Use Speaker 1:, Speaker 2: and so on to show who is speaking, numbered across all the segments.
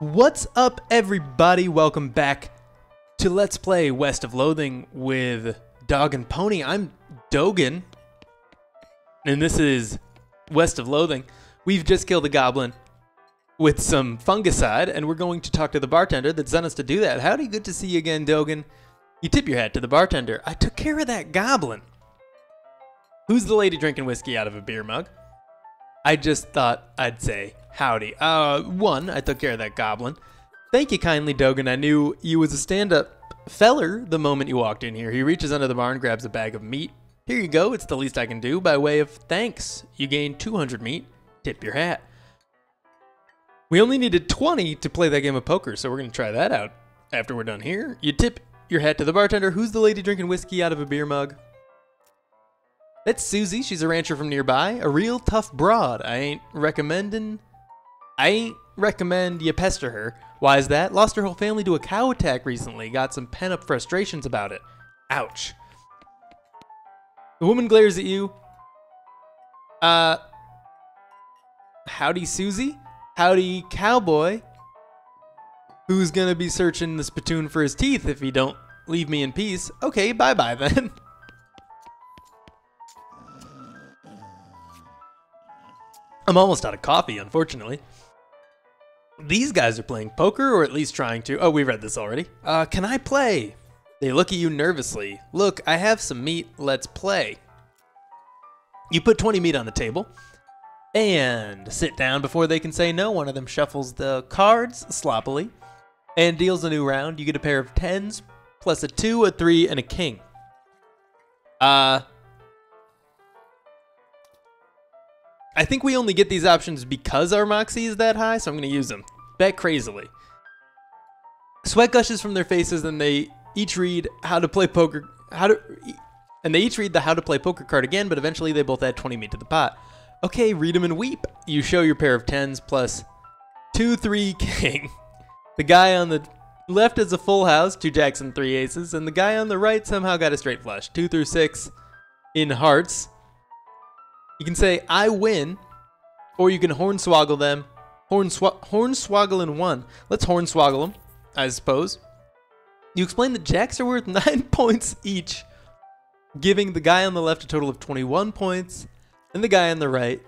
Speaker 1: What's up, everybody? Welcome back to Let's Play West of Loathing with DogAndPony. I'm Dogan, and this is West of Loathing. We've just killed a goblin with some fungicide, and we're going to talk to the bartender that sent us to do that. Howdy, good to see you again, Dogan. You tip your hat to the bartender. I took care of that goblin. Who's the lady drinking whiskey out of a beer mug? I just thought I'd say howdy. One, I took care of that goblin. Thank you kindly, Dogan. I knew you was a stand-up feller the moment you walked in here. He reaches under the bar and grabs a bag of meat. Here you go. It's the least I can do by way of thanks. You gained 200 meat. Tip your hat. We only needed 20 to play that game of poker, so we're going to try that out after we're done here. You tip your hat to the bartender. Who's the lady drinking whiskey out of a beer mug? That's Susie. She's a rancher from nearby. A real tough broad. I ain't recommend you pester her. Why is that? Lost her whole family to a cow attack recently. Got some pent-up frustrations about it. Ouch. The woman glares at you. Howdy, Susie. Howdy, cowboy. Who's gonna be searching the spittoon for his teeth if he don't leave me in peace? Okay, bye-bye then. I'm almost out of coffee, unfortunately. These guys are playing poker, or at least trying to. Oh, we read this already. Can I play? They look at you nervously. Look, I have some meat. Let's play. You put 20 meat on the table and sit down before they can say no. One of them shuffles the cards sloppily and deals a new round. You get a pair of 10s plus a 2, a 3, and a king. I think we only get these options because our moxie is that high, so I'm going to use them. Bet crazily. Sweat gushes from their faces, and they each read how to play poker. And they each read the how to play poker card again, but eventually they both add 20 meat to the pot. Okay, read them and weep. You show your pair of 10s plus 2, 3, king. The guy on the left has a full house, 2 jacks and 3 aces, and the guy on the right somehow got a straight flush, 2 through 6 in hearts. You can say, I win, or you can hornswoggle them. Hornswoggle in one. Let's hornswoggle them, I suppose. You explain that jacks are worth 9 points each, giving the guy on the left a total of 21 points, and the guy on the right,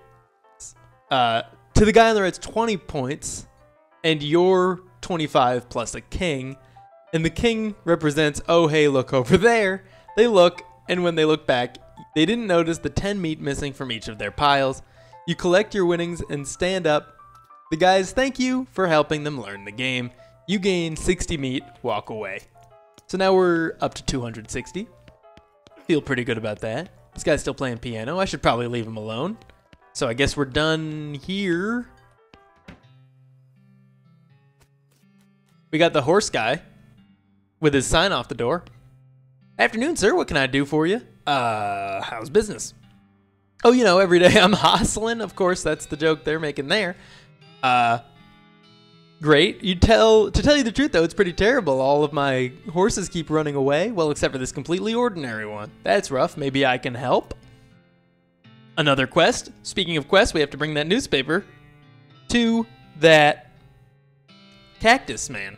Speaker 1: to the guy on the right's 20 points, and your 25 plus a king, and the king represents, oh hey, look over there. They look, and when they look back, they didn't notice the 10 meat missing from each of their piles. You collect your winnings and stand up. The guys thank you for helping them learn the game. You gain 60 meat, walk away. So now we're up to 260. Feel pretty good about that. This guy's still playing piano. I should probably leave him alone. So I guess we're done here. We got the horse guy with his sign off the door. Afternoon, sir. What can I do for you? How's business? Oh, you know, every day I'm hustling. Of course, that's the joke they're making there. Great. To tell you the truth, though, it's pretty terrible. All of my horses keep running away. Well, except for this completely ordinary one. That's rough. Maybe I can help. Another quest. Speaking of quests, we have to bring that newspaper to that cactus man.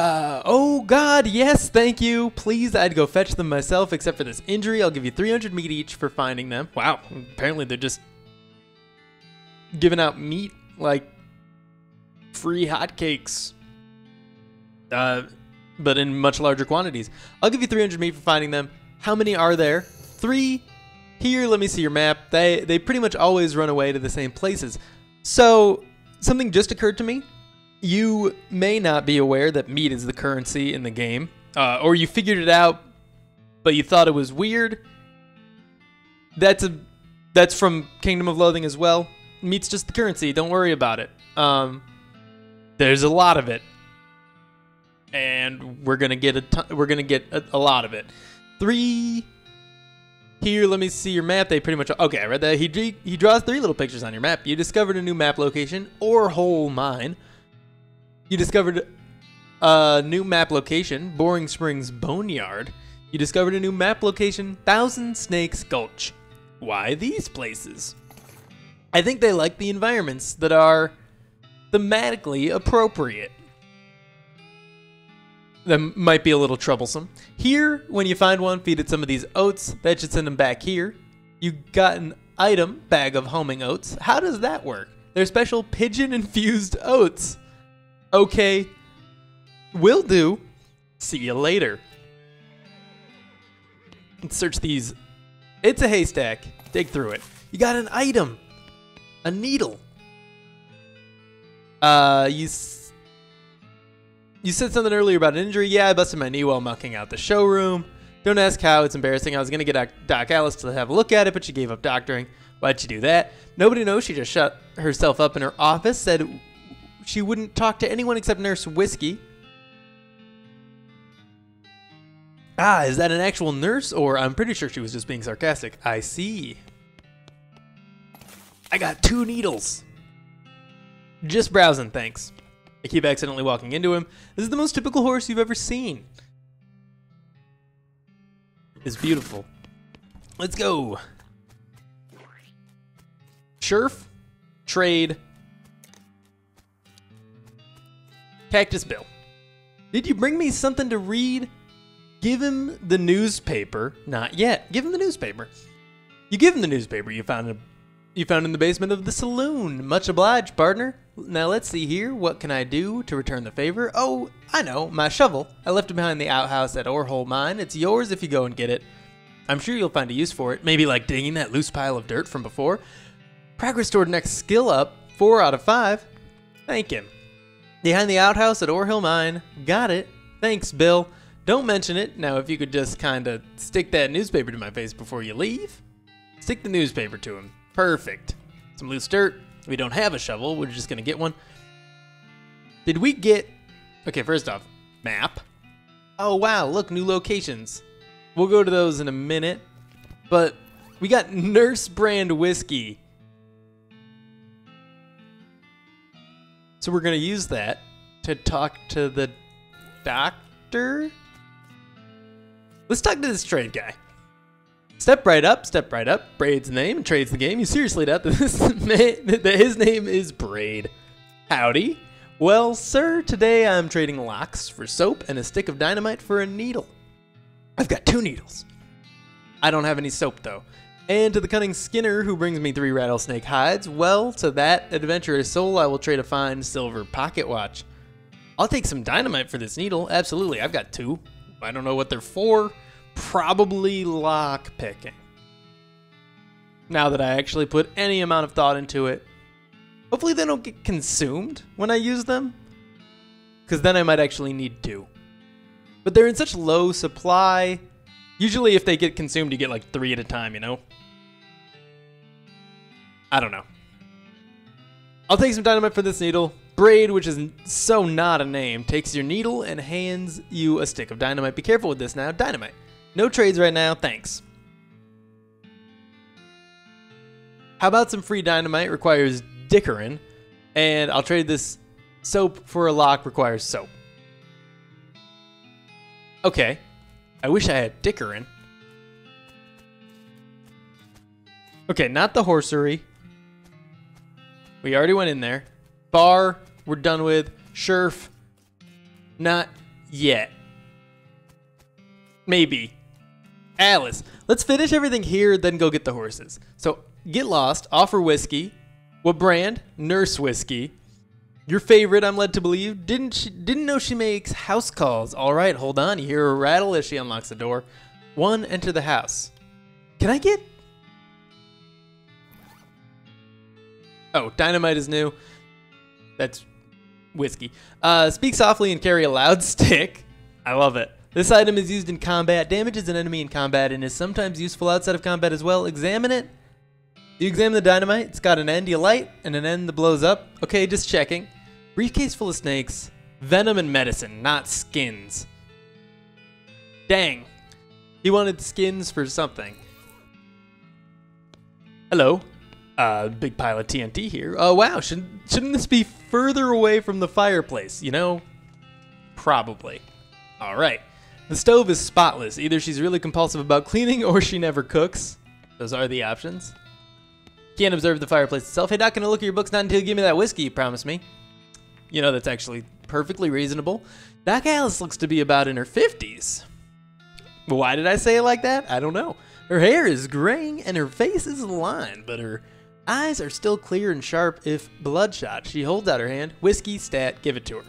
Speaker 1: Oh God, yes, thank you. Please, I'd go fetch them myself, except for this injury. I'll give you 300 meat each for finding them. Wow, apparently they're just giving out meat like free hotcakes. But in much larger quantities. I'll give you 300 meat for finding them. How many are there? 3. Here, let me see your map. They pretty much always run away to the same places. So, something just occurred to me. You may not be aware that meat is the currency in the game, or you figured it out, but you thought it was weird. That's from Kingdom of Loathing as well. Meat's just the currency. Don't worry about it. There's a lot of it, and we're gonna get a lot of it. 3. Here, let me see your map. They pretty much okay. I read that. He draws 3 little pictures on your map. You discovered a new map location or whole mine. You discovered a new map location, Boring Springs Boneyard. You discovered a new map location, Thousand Snakes Gulch. Why these places? I think they like the environments that are thematically appropriate. That might be a little troublesome. Here, when you find one, feed it some of these oats. That should send them back here. You got an item, bag of homing oats. How does that work? They're special pigeon-infused oats. Okay, will do. See you later. Let's search these. It's a haystack. Dig through it. You got an item. A needle. You said something earlier about an injury. Yeah, I busted my knee while mucking out the showroom. Don't ask how, it's embarrassing. I was going to get Doc Alice to have a look at it, but she gave up doctoring. Why'd she do that? Nobody knows. She just shut herself up in her office, said she wouldn't talk to anyone except Nurse Whiskey. Ah, is that an actual nurse? Or I'm pretty sure she was just being sarcastic. I see. I got 2 needles. Just browsing, thanks. I keep accidentally walking into him. This is the most typical horse you've ever seen. It's beautiful. Let's go. Scherf. Trade. Cactus Bill. Did you bring me something to read? Give him the newspaper. Not yet. Give him the newspaper. You give him the newspaper you found in the basement of the saloon. Much obliged, partner. Now let's see here. What can I do to return the favor? Oh, I know. My shovel. I left it behind the outhouse at Orehole Mine. It's yours if you go and get it. I'm sure you'll find a use for it. Maybe like digging that loose pile of dirt from before. Progress toward next skill up. 4 out of 5. Thank him. Behind the outhouse at Orehole Mine. Got it. Thanks, Bill. Don't mention it. Now if you could just kind of stick that newspaper to my face before you leave. Stick the newspaper to him. Perfect. Some loose dirt. We don't have a shovel. We're just going to get one. Did we get... Okay, first off, map. Oh, wow. Look, new locations. We'll go to those in a minute. But we got Nurse brand whiskey. So we're going to use that to talk to the doctor. Let's talk to this trade guy. Step right up, Braid's name, and trades the game. You seriously doubt that his name is Braid. Howdy. Well, sir, today I'm trading locks for soap and a stick of dynamite for a needle. I've got 2 needles. I don't have any soap, though. And to the cunning Skinner who brings me 3 rattlesnake hides, well, to that adventurous soul I will trade a fine silver pocket watch. I'll take some dynamite for this needle. Absolutely, I've got 2. I don't know what they're for. Probably lock picking. Now that I actually put any amount of thought into it. Hopefully they don't get consumed when I use them. Because then I might actually need 2. But they're in such low supply. Usually if they get consumed, you get like 3 at a time, you know? I don't know. I'll take some dynamite for this needle. Braid, which is so not a name, takes your needle and hands you a stick of dynamite. Be careful with this now. Dynamite. No trades right now, thanks. How about some free dynamite? Requires dickerin. And I'll trade this soap for a lock. Requires soap. Okay. I wish I had dickerin. Okay, not the horsery. We already went in there. Bar, we're done with. Scherf, not yet. Maybe. Alice. Let's finish everything here, then go get the horses. So, get lost, offer whiskey. What brand? Nurse whiskey. Your favorite, I'm led to believe. Didn't know she makes house calls. All right, hold on. You hear a rattle as she unlocks the door. 1, enter the house. Can I get... Oh, dynamite is new. That's whiskey. Speak softly and carry a loud stick. I love it. This item is used in combat, damages an enemy in combat, and is sometimes useful outside of combat as well. Examine it. You examine the dynamite. It's got an end you light and an end that blows up. Okay, just checking. Briefcase full of snakes. Venom and medicine, not skins. Dang. He wanted skins for something. Hello. Big pile of TNT here. Oh, wow. Shouldn't this be further away from the fireplace? You know? Probably. All right. The stove is spotless. Either she's really compulsive about cleaning or she never cooks. Those are the options. Can't observe the fireplace itself. Hey, Doc, can I look at your books? Not until you give me that whiskey you promised me. You know, that's actually perfectly reasonable. Doc Alice looks to be about in her 50s. Why did I say it like that? I don't know. Her hair is graying and her face is lined, but her eyes are still clear and sharp if bloodshot. She holds out her hand. Whiskey, stat, give it to her.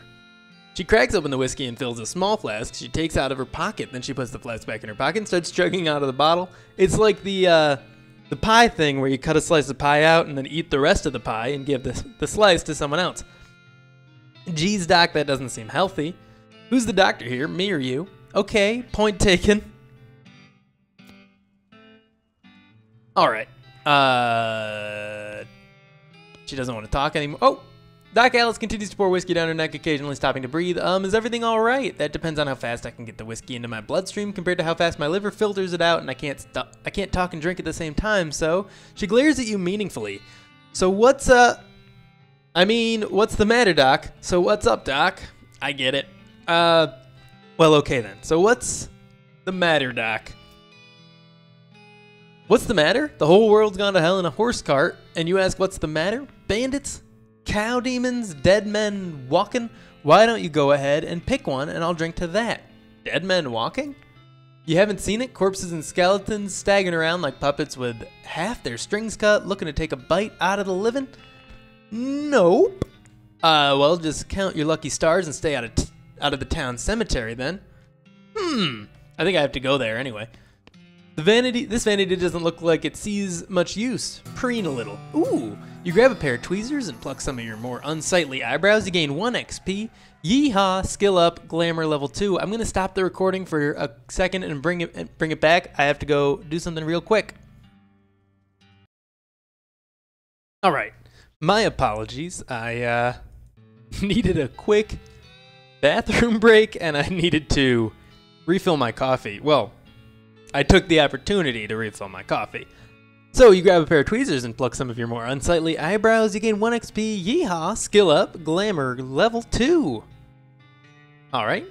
Speaker 1: She cracks open the whiskey and fills a small flask. She takes out of her pocket, then she puts the flask back in her pocket and starts chugging out of the bottle. It's like the pie thing where you cut a slice of pie out and then eat the rest of the pie and give the slice to someone else. Geez, Doc, that doesn't seem healthy. Who's the doctor here, me or you? Okay, point taken. All right. She doesn't want to talk anymore. Oh, Doc Alice continues to pour whiskey down her neck, occasionally stopping to breathe. Is everything all right? That depends on how fast I can get the whiskey into my bloodstream compared to how fast my liver filters it out, and I can't talk and drink at the same time. So she glares at you meaningfully. So what's what's the matter, Doc? So what's up, Doc? I get it. Well, okay then. So what's the matter, Doc? What's the matter? The whole world's gone to hell in a horse cart, and you ask what's the matter? Bandits? Cow demons? Dead men walking? Why don't you go ahead and pick one, and I'll drink to that. Dead men walking? You haven't seen it? Corpses and skeletons staggering around like puppets with half their strings cut, looking to take a bite out of the living? Nope. Well, just count your lucky stars and stay out of the town cemetery then. I think I have to go there anyway. This vanity doesn't look like it sees much use. Preen a little. Ooh, you grab a pair of tweezers and pluck some of your more unsightly eyebrows. You gain 1 XP. Yeehaw, skill up, glamour level 2. I'm gonna stop the recording for a second and bring it back. I have to go do something real quick. All right, my apologies. I needed a quick bathroom break and I needed to refill my coffee. Well, I took the opportunity to refill my coffee. So you grab a pair of tweezers and pluck some of your more unsightly eyebrows. You gain 1 XP. Yeehaw, skill up, glamour level 2. All right.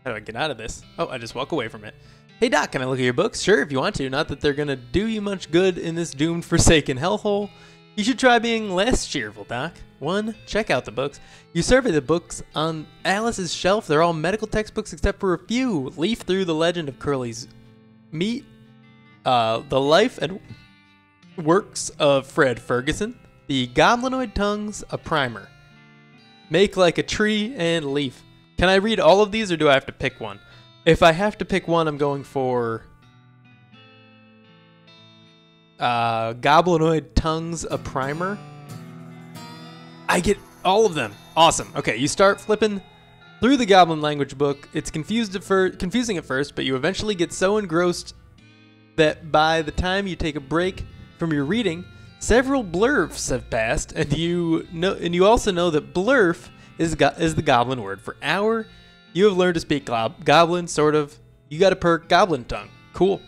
Speaker 1: How do I get out of this? Oh, I just walk away from it. Hey Doc, can I look at your books? Sure, if you want to. Not that they're gonna do you much good in this doomed, forsaken hellhole. You should try being less cheerful, Doc. 1, check out the books. You survey the books on Alice's shelf. They're all medical textbooks except for a few. Leaf through the legend of Curly's meat, the life and works of Fred Ferguson, the goblinoid tongues, a primer. Make like a tree and leaf. Can I read all of these or do I have to pick one? If I have to pick one, I'm going for goblinoid tongues, a primer. I get all of them. Awesome. Okay, you start flipping through the goblin language book. It's confusing at first, but you eventually get so engrossed that by the time you take a break from your reading, several blurfs have passed, and you also know that blurf is the goblin word for hour. You have learned to speak goblin, sort of. You got a perk, goblin tongue. Cool.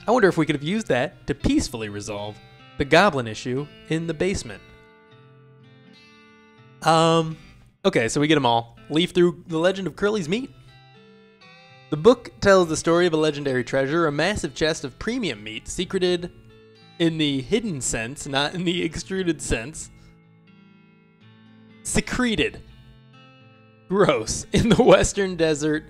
Speaker 1: I wonder if we could have used that to peacefully resolve the goblin issue in the basement. Okay, so we get them all. Leaf through the legend of Curly's meat. The book tells the story of a legendary treasure, a massive chest of premium meat, secreted in the hidden sense, not in the extruded sense. Secreted. Gross. In the western desert.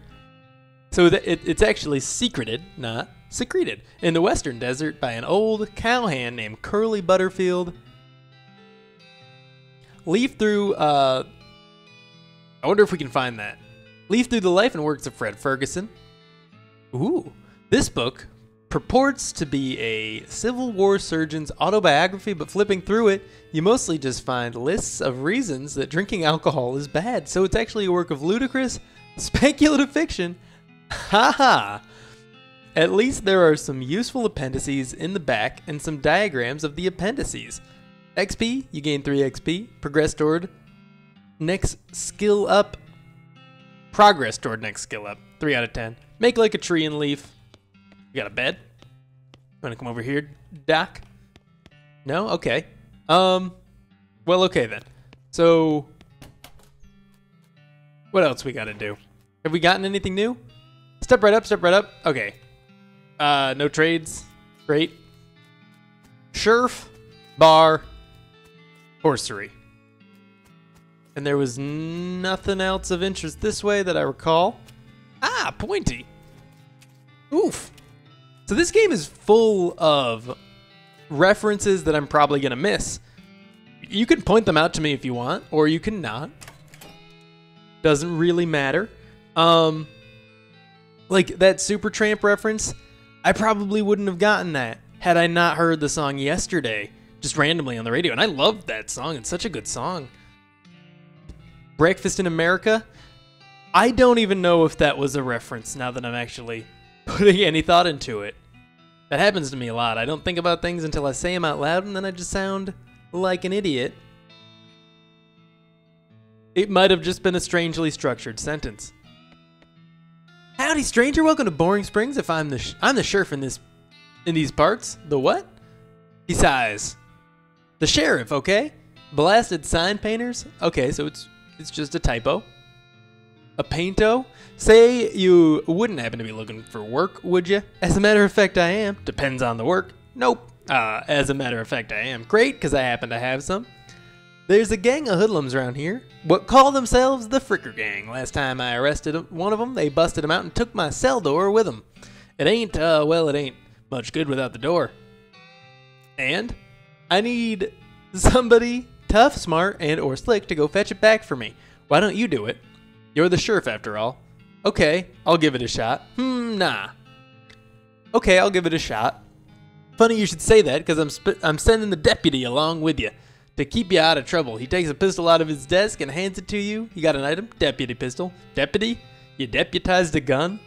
Speaker 1: So it's actually secreted, not secreted. In the western desert by an old cowhand named Curly Butterfield. Leaf through, I wonder if we can find that. Leaf through the life and works of Fred Ferguson. Ooh, this book purports to be a Civil War surgeon's autobiography, but flipping through it, you mostly just find lists of reasons that drinking alcohol is bad. So it's actually a work of ludicrous, speculative fiction. Haha! At least there are some useful appendices in the back and some diagrams of the appendices. XP, you gain 3 XP. Progress toward next skill up. Progress toward next skill up. 3 out of 10. Make like a tree and leaf. You got a bed? Wanna come over here, Doc? No? Okay. Well, okay then. So, what else we gotta do? Have we gotten anything new? Step right up, step right up. Okay. No trades. Great. Sherf, bar, horsery. And there was nothing else of interest this way that I recall. Ah, pointy. Oof. So this game is full of references that I'm probably going to miss. You can point them out to me if you want, or you can not. Doesn't really matter. Like that Supertramp reference, I probably wouldn't have gotten that had I not heard the song yesterday, just randomly on the radio. And I loved that song. It's such a good song. Breakfast in America, I don't even know if that was a reference now that I'm actually putting any thought into it. That happens to me a lot. I don't think about things until I say them out loud, and then I just sound like an idiot. It might have just been a strangely structured sentence. Howdy, stranger. Welcome to Boring Springs. If I'm the sheriff in these parts. The what? He sighs. The sheriff, okay? Blasted sign painters? Okay, so it's just a typo. A painto? Say you wouldn't happen to be looking for work, would you? As a matter of fact, I am. Depends on the work. Nope. As a matter of fact, I am. Great, because I happen to have some. There's a gang of hoodlums around here. What call themselves the Fricker Gang. Last time I arrested one of them, they busted him out and took my cell door with them. It ain't, well, it ain't much good without the door. And I need somebody tough, smart, and or slick to go fetch it back for me. Why don't you do it? You're the sheriff after all. Okay, I'll give it a shot. Nah. Okay, I'll give it a shot. Funny you should say that, because I'm sending the deputy along with you to keep you out of trouble. He takes a pistol out of his desk and hands it to you. You got an item? Deputy pistol. Deputy? You deputized a gun?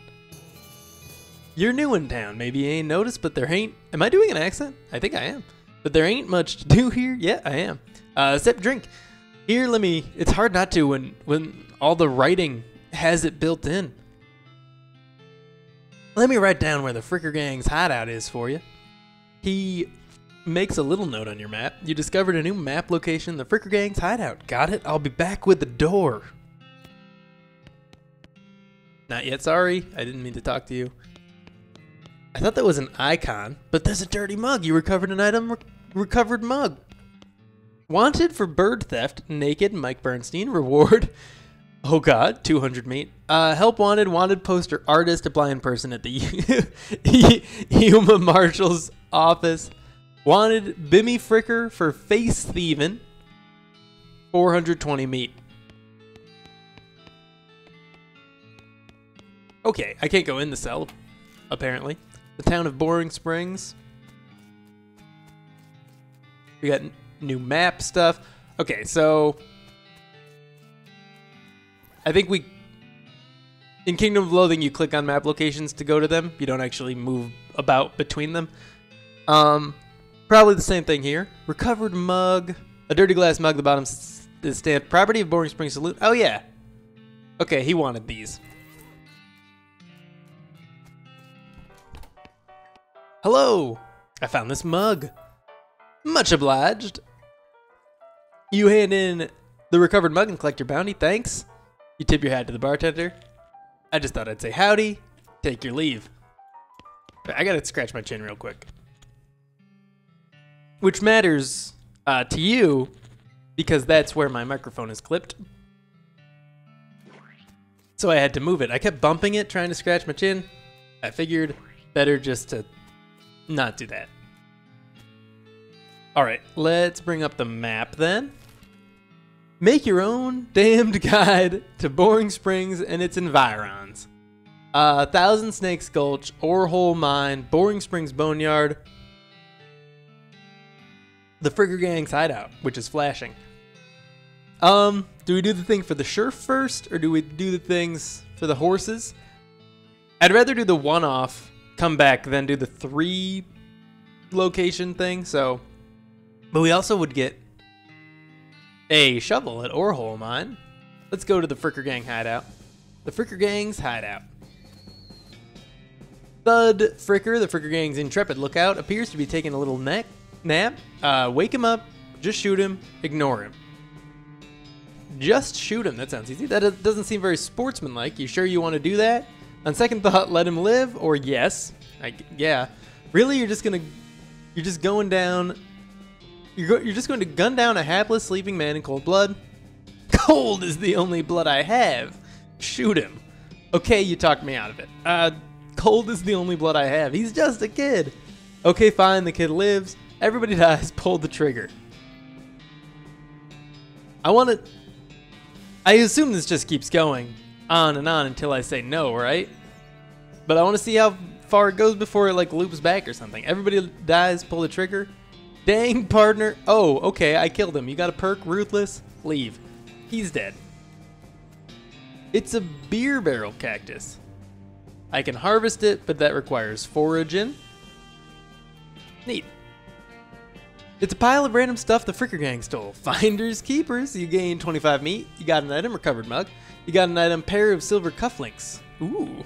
Speaker 1: You're new in town. Maybe you ain't noticed, but there ain't... Am I doing an accent? I think I am. But there ain't much to do here. Yeah, I am. Except drink. Here, let me... It's hard not to when all the writing has it built in. Let me write down where the Fricker Gang's hideout is for you. He makes a little note on your map. You discovered a new map location, the Fricker Gang's hideout. Got it? I'll be back with the door. Not yet, sorry. I didn't mean to talk to you. I thought that was an icon, but there's a dirty mug. You recovered an item, recovered mug. Wanted for bird theft, naked, Mike Bernstein. Reward, oh god, 200 meat. Help wanted, wanted poster artist, a blind person at the Yuma Marshal's office. Wanted Bimmy Fricker for face thieving, 420 meat. Okay, I can't go in the cell, apparently. The town of Boring Springs. We got new map stuff. Okay, so I think in Kingdom of Loathing, you click on map locations to go to them. You don't actually move about between them. Probably the same thing here. Recovered mug. A dirty glass mug. The bottom is stamped. Property of Boring Springs Saloon. Oh, yeah. Okay, he wanted these. Hello. I found this mug. Much obliged. You hand in the recovered mug and collect your bounty. Thanks. You tip your hat to the bartender. I just thought I'd say howdy. Take your leave. I gotta scratch my chin real quick. Which matters to you, because that's where my microphone is clipped. So I had to move it. I kept bumping it, trying to scratch my chin. I figured better just to not do that. All right, let's bring up the map then. Make your own damned guide to Boring Springs and its environs. Thousand Snakes Gulch, Ore Hole Mine, Boring Springs Boneyard, the Fricker Gang's hideout, which is flashing. Do we do the thing for the sheriff first, or do we do the things for the horses? I'd rather do the one-off, come back, than do the 3 location thing, so... But we also would get a shovel at Ore Hole Mine. Let's go to the Fricker Gang hideout. The Fricker Gang's hideout. Thud Fricker, the Fricker Gang's intrepid lookout, appears to be taking a little nap. Wake him up, just shoot him, ignore him. Just shoot him, that sounds easy. That doesn't seem very sportsmanlike. You sure you want to do that? On second thought, let him live, or yes. Yeah. Really, you're just going You're just going to gun down a hapless sleeping man in cold blood? Cold is the only blood I have. Shoot him. Okay, you talked me out of it. Cold is the only blood I have. He's just a kid. Okay, fine, the kid lives. Everybody dies, pull the trigger. I assume this just keeps going on and on until I say no, right? But I want to see how far it goes before it like loops back or something. Everybody dies, pull the trigger. Dang, partner. Oh, okay, I killed him. You got a perk, ruthless, leave. He's dead. It's a beer barrel cactus. I can harvest it, but that requires foraging. Neat. It's a pile of random stuff the Fricker Gang stole. Finders keepers. You gain 25 meat. You got an item, recovered mug. You got an item, pair of silver cufflinks. Ooh.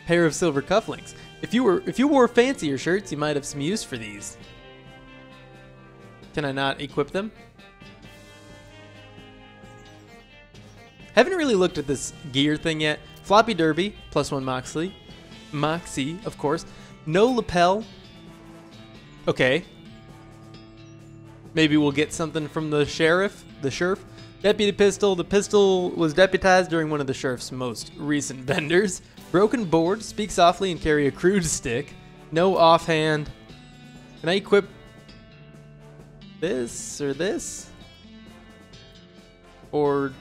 Speaker 1: Pair of silver cufflinks. If you wore fancier shirts, you might have some use for these. Can I not equip them? Haven't really looked at this gear thing yet. Floppy derby, +1 Moxley. Moxie, of course. No lapel. Okay. Maybe we'll get something from the sheriff. The sheriff. Deputy pistol. The pistol was deputized during one of the sheriff's most recent vendors. Broken board. Speak softly and carry a crude stick. No offhand. Can I equip this or this? Or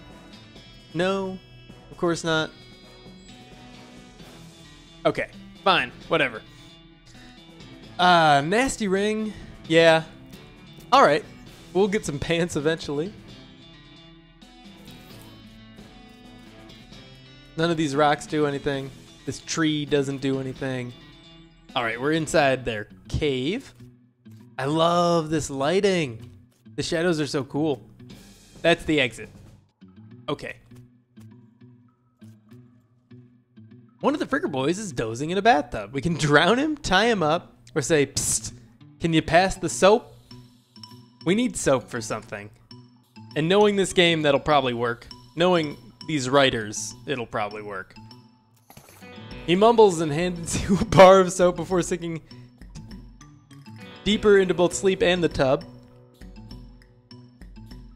Speaker 1: no? Of course not. Okay. Fine. Whatever. Nasty ring. Yeah. Alright. We'll get some pants eventually. None of these rocks do anything. This tree doesn't do anything. Alright, we're inside their cave. I love this lighting. The shadows are so cool. That's the exit. Okay. One of the Fricker boys is dozing in a bathtub. We can drown him, tie him up, or say, psst, can you pass the soap? We need soap for something. And knowing this game, that'll probably work. Knowing these writers, it'll probably work. He mumbles and hands you a bar of soap before sinking deeper into both sleep and the tub.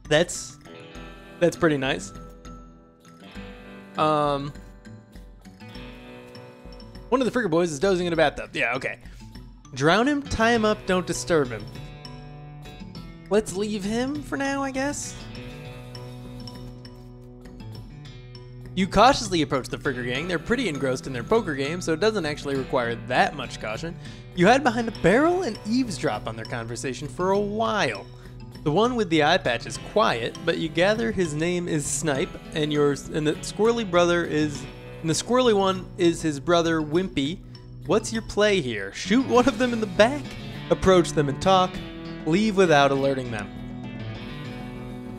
Speaker 1: That's pretty nice. One of the Fricker boys is dozing in a bathtub. Yeah, okay. Drown him, tie him up, don't disturb him. Let's leave him for now, I guess. You cautiously approach the Fricker Gang. They're pretty engrossed in their poker game, so it doesn't actually require that much caution. You hide behind a barrel and eavesdrop on their conversation for a while. The one with the eye patch is quiet, but you gather his name is Snipe, and the squirrely one is his brother Wimpy. What's your play here? Shoot one of them in the back, approach them and talk, leave without alerting them.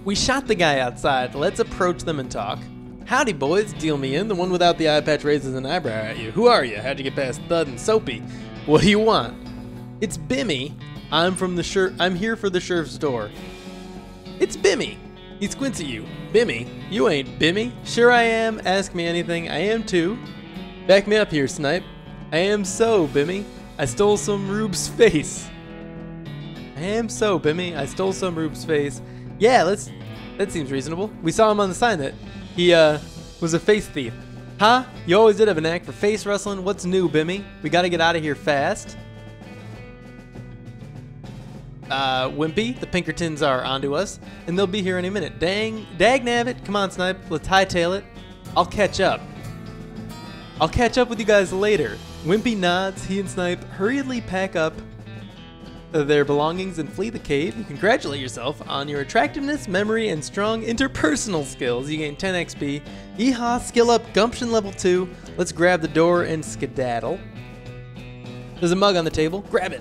Speaker 1: We shot the guy outside. Let's approach them and talk. Howdy, boys. Deal me in. The one without the eye patch raises an eyebrow at you. Who are you? How'd you get past Thud and Soapy? What do you want? It's Bimmy. I'm here for the sheriff's door. It's Bimmy. He squints at you. Bimmy? You ain't Bimmy. Sure I am. Ask me anything. I am too. Back me up here, Snipe. I am so, Bimmy. I stole some Rube's face. I am so, Bimmy. I stole some Rube's face. Yeah, that seems reasonable. We saw him on the sign that he was a face thief. Huh? You always did have a knack for face rustling. What's new, Bimmy? We gotta get out of here fast. Wimpy, the Pinkertons are onto us, and they'll be here any minute. Dagnabbit, come on, Snipe, let's hightail it. I'll catch up. I'll catch up with you guys later. Wimpy nods, he and Snipe hurriedly pack up their belongings and flee the cave. You congratulate yourself on your attractiveness, memory, and strong interpersonal skills. You gain 10 XP. Yeehaw, skill up, gumption level 2. Let's grab the door and skedaddle. There's a mug on the table, grab it.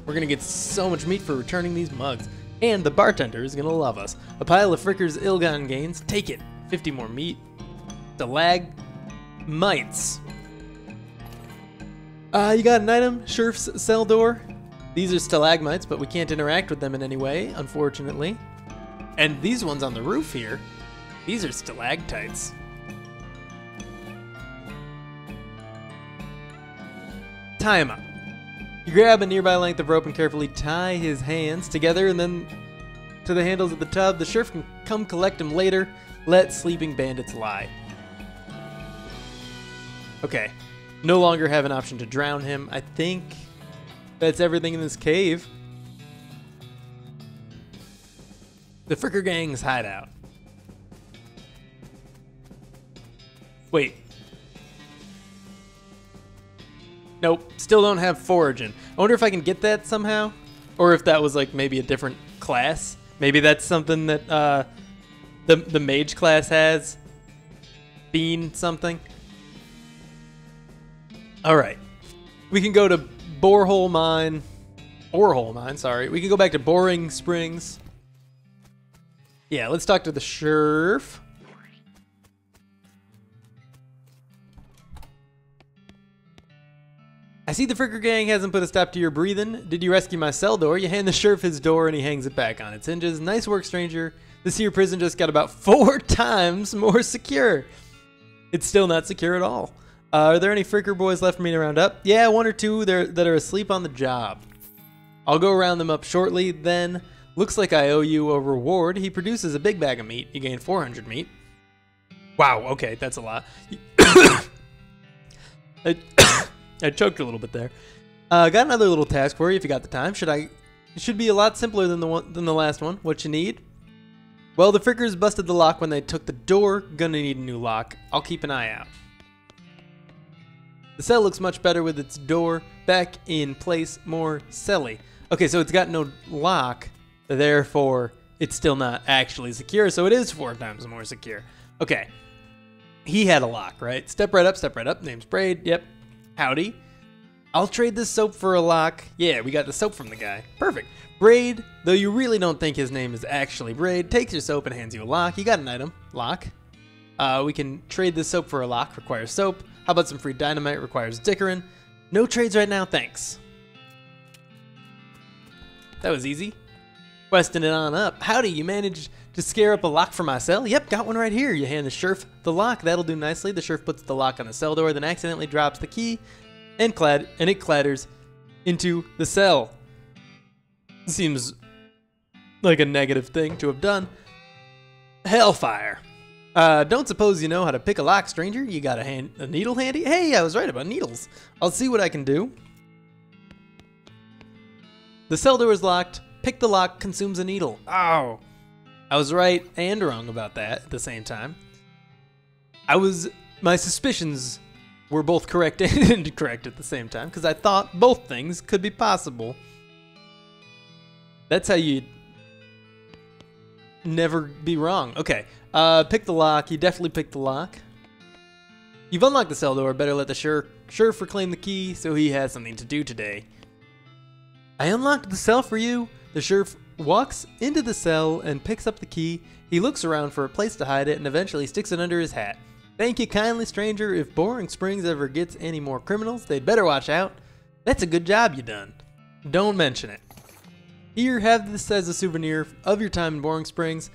Speaker 1: We're gonna get so much meat for returning these mugs. And the bartender is gonna love us. A pile of Fricker's ill-gotten gains, take it. 50 more meat. Stalagmites. You got an item, Sheriff's cell door. These are stalagmites, but we can't interact with them in any way, unfortunately. And these ones on the roof here, these are stalactites. Tie him up. You grab a nearby length of rope and carefully tie his hands together, and then to the handles of the tub. The sheriff can come collect him later. Let sleeping bandits lie. Okay. No longer have an option to drown him. I think that's everything in this cave. The Fricker Gang's hideout. Wait. Nope. Still don't have foraging. I wonder if I can get that somehow? Or if that was like maybe a different class. Maybe that's something that the mage class has. Bean something. Alright. We can go to Borehole Mine. Borehole Mine, sorry. We can go back to Boring Springs. Yeah, let's talk to the sheriff. I see the Fricker Gang hasn't put a stop to your breathing. Did you rescue my cell door? You hand the sheriff his door and he hangs it back on its hinges. Nice work, stranger. This here prison just got about 4 times more secure. It's still not secure at all. Are there any Fricker boys left for me to round up? Yeah, 1 or 2 that are asleep on the job. I'll go round them up shortly, then. Looks like I owe you a reward. He produces a big bag of meat. You gain 400 meat. Wow, okay, that's a lot. I choked a little bit there. Got another little task for you if you got the time. It should be a lot simpler than the last one. What you need? Well, the Frickers busted the lock when they took the door. Gonna need a new lock. I'll keep an eye out. The cell looks much better with its door back in place, more celly. Okay, so it's got no lock, therefore it's still not actually secure, so it is 4 times more secure. Okay, he had a lock, right? Step right up, name's Braid, yep. Howdy. I'll trade this soap for a lock. Yeah, we got the soap from the guy. Perfect. Braid, though you really don't think his name is actually Braid, takes your soap and hands you a lock. You got an item, lock. We can trade this soap for a lock, requires soap. How about some free dynamite, requires Dickerin. No trades right now, thanks. That was easy. Questing it on up. Howdy, you managed to scare up a lock for my cell? Yep, got one right here. You hand the sheriff the lock, that'll do nicely. The sheriff puts the lock on the cell door, then accidentally drops the key, and it clatters into the cell. Seems like a negative thing to have done. Hellfire. Don't suppose you know how to pick a lock, stranger? You got a needle handy? Hey, I was right about needles. I'll see what I can do. The cell door is locked. Pick the lock, consumes a needle. Oh. I was right and wrong about that at the same time. My suspicions were both correct and incorrect at the same time, because I thought both things could be possible. That's how you never be wrong. Okay, pick the lock. You definitely picked the lock. You've unlocked the cell door. Better let the sheriff reclaim the key so he has something to do today. I unlocked the cell for you. The sheriff walks into the cell and picks up the key. He looks around for a place to hide it and eventually sticks it under his hat. Thank you kindly, stranger. If Boring Springs ever gets any more criminals, they'd better watch out. That's a good job you done. Don't mention it. Here, have this as a souvenir of your time in Boring Springs.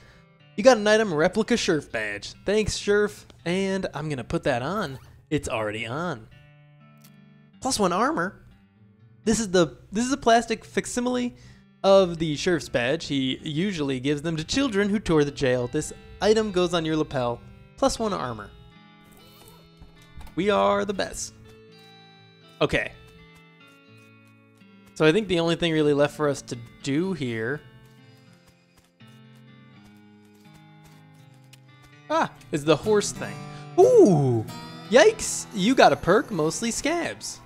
Speaker 1: You got an item, replica sheriff badge. Thanks, sheriff. And I'm gonna put that on. It's already on. +1 armor. This is a plastic facsimile of the sheriff's badge. He usually gives them to children who tour the jail. This item goes on your lapel. +1 armor. We are the best. Okay. So I think the only thing really left for us to do here is the horse thing. Ooh! Yikes! You got a perk, mostly scabs.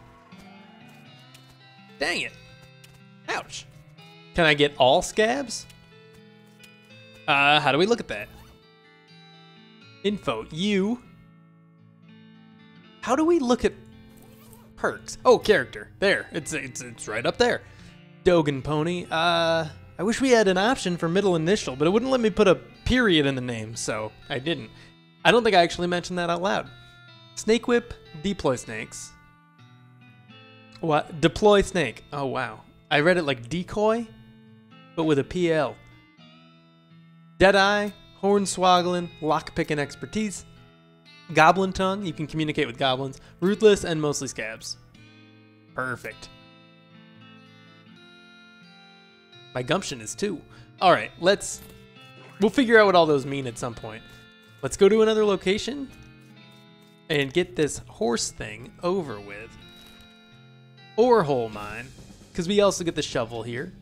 Speaker 1: Dang it. Ouch. Can I get all scabs? How do we look at that? Info, you. How do we look at perks? Oh, character. There. It's right up there. DogAndPony. I wish we had an option for middle initial, but it wouldn't let me put a period in the name, so I didn't. I don't think I actually mentioned that out loud. Snake Whip, deploy snakes. What? Deploy snake. Oh, wow. I read it like decoy, but with a PL. Deadeye, Hornswoggling, lockpicking expertise. Goblin tongue, you can communicate with goblins. Ruthless and mostly scabs. Perfect. My gumption is 2. All right, we'll figure out what all those mean at some point. Let's go to another location and get this horse thing over with. Ore hole mine, because we also get the shovel here.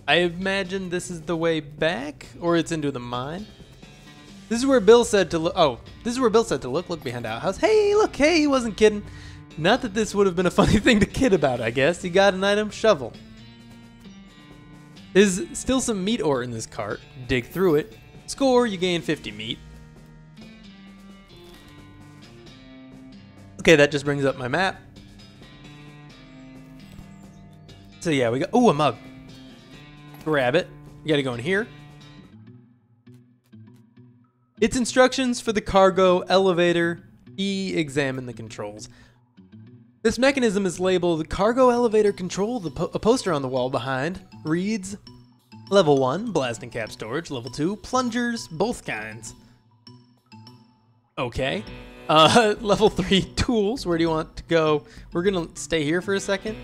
Speaker 1: I imagine this is the way back, or it's into the mine. This is where Bill said to look. Oh, this is where Bill said to look. Look behind outhouse. Hey, look, hey, he wasn't kidding. Not that this would have been a funny thing to kid about, I guess. He got an item, shovel. There's still some meat ore in this cart. Dig through it. Score, you gain 50 meat. Okay, that just brings up my map. So yeah, we got, ooh, a mug. Grab it. You gotta go in here. It's instructions for the cargo elevator. E, examine the controls. This mechanism is labeled cargo elevator control. A poster on the wall behind reads level 1, blasting cap storage. Level 2, plungers, both kinds. Okay. Level 3, tools. Where do you want to go? We're gonna stay here for a second.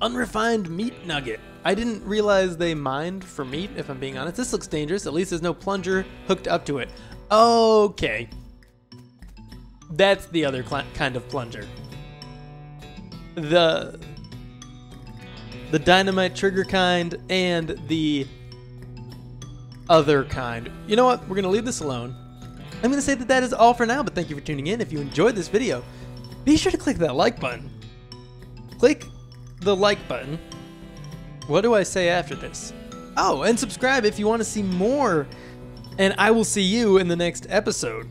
Speaker 1: Unrefined meat nugget. I didn't realize they mined for meat, if I'm being honest. This looks dangerous. At least there's no plunger hooked up to it. Okay. That's the other kind of plunger. The dynamite trigger kind and the other kind. You know what? We're going to leave this alone. I'm going to say that is all for now, but thank you for tuning in. If you enjoyed this video, be sure to click that like button. Click the like button. What do I say after this? Oh, and subscribe if you want to see more. And I will see you in the next episode.